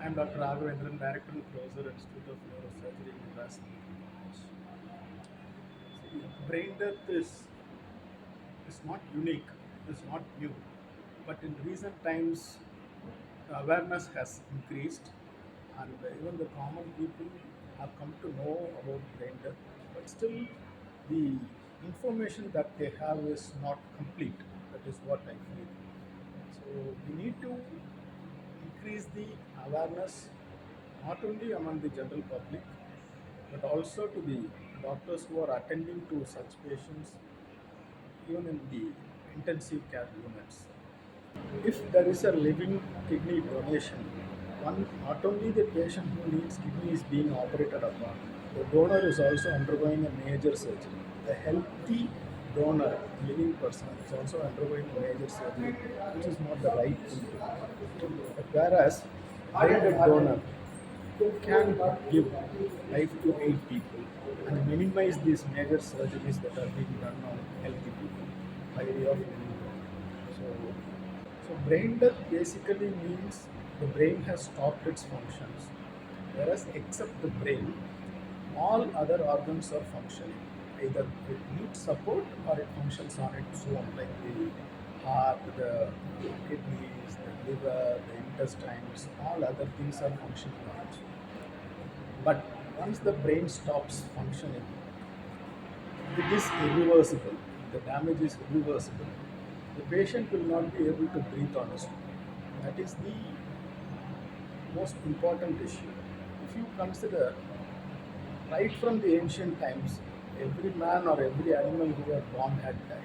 I'm Dr. Raghavendran, Director and Professor, Institute of Neurosurgery in Madras Medical College. See, brain death is not unique, it's not new, but in recent times, the awareness has increased, and even the common people have come to know about brain death, but still, the information that they have is not complete. That is what I feel. So, we need to increase the awareness not only among the general public but also to the doctors who are attending to such patients, even in the intensive care units. If there is a living kidney donation, one not only the patient who needs kidney is being operated upon, the donor is also undergoing a major surgery. The healthy donor, living person, is also undergoing a major surgery, which is not the right thing to do. But whereas brain donor can give life to 8 people and minimize these major surgeries that are being done on healthy people by way of living donor. So brain death basically means the brain has stopped its functions, whereas except the brain, all other organs are functioning. Either it needs support or it functions on its own, like the heart, the kidneys, the liver, the intestines, all other things are functioning on its own. But once the brain stops functioning, it is irreversible. The damage is irreversible. The patient will not be able to breathe on his own. That is the most important issue. If you consider right from the ancient times, every man or every animal who were born had died.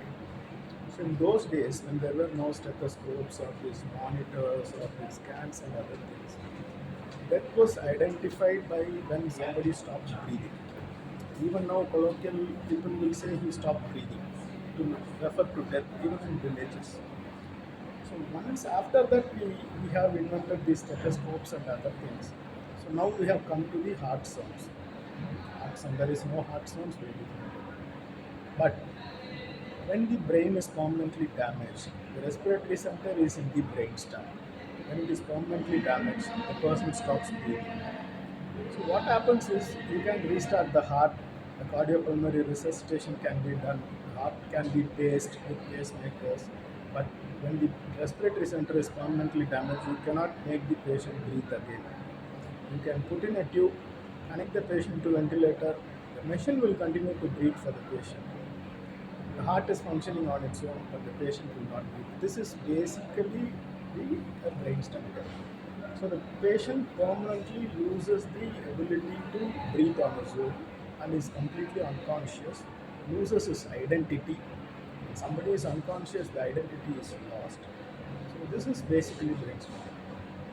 So in those days, when there were no stethoscopes or these monitors or these scans and other things, that was identified by when somebody stopped breathing. Even now, colloquial people will say he stopped breathing to refer to death, even in villages. So once after that, we have invented these stethoscopes and other things. So now we have come to the heart sounds. Heart sound. There is no heart sounds very different. But when the brain is permanently damaged, the respiratory center is in the brainstem. When it is permanently damaged, the person stops breathing. So what happens is you can restart the heart, the cardiopulmonary resuscitation can be done, the heart can be paced with pacemakers, but when the respiratory center is permanently damaged, you cannot make the patient breathe again. You can put in a tube, connect the patient to ventilator, the machine will continue to breathe for the patient. The heart is functioning on its own, but the patient will not breathe. This is basically the brainstem death. So the patient permanently loses the ability to breathe on his own and is completely unconscious, loses his identity. When somebody is unconscious, the identity is lost. So this is basically brainstem.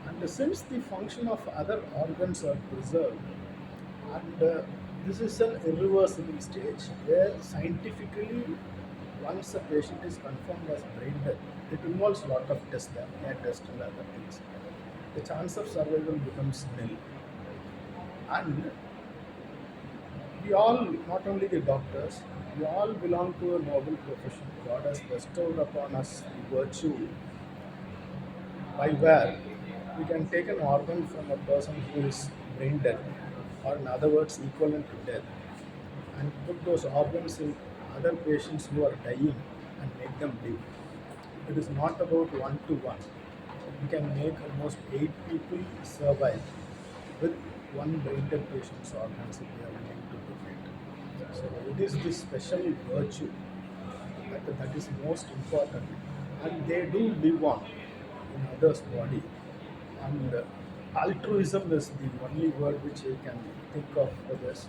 And since the function of other organs are preserved, and this is an irreversible stage where scientifically, once a patient is confirmed as brain death, it involves a lot of tests, there, test and other things. The chance of survival becomes nil. And we all, not only the doctors, we all belong to a noble profession. God has bestowed upon us the virtue by where we can take an organ from a person who is brain dead, or in other words, equivalent to death, and put those organs in other patients who are dying and make them live. It is not about one to one. We can make almost 8 people survive with one brain dead patient's organs if we are willing to donate. So it is this special virtue that is most important, and they do live on in others' body. And altruism is the only word which I can think of for this.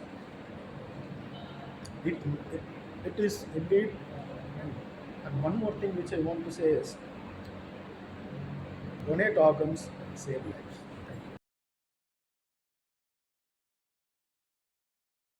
It, it, it is indeed, and, and one more thing which I want to say is donate organs, save lives.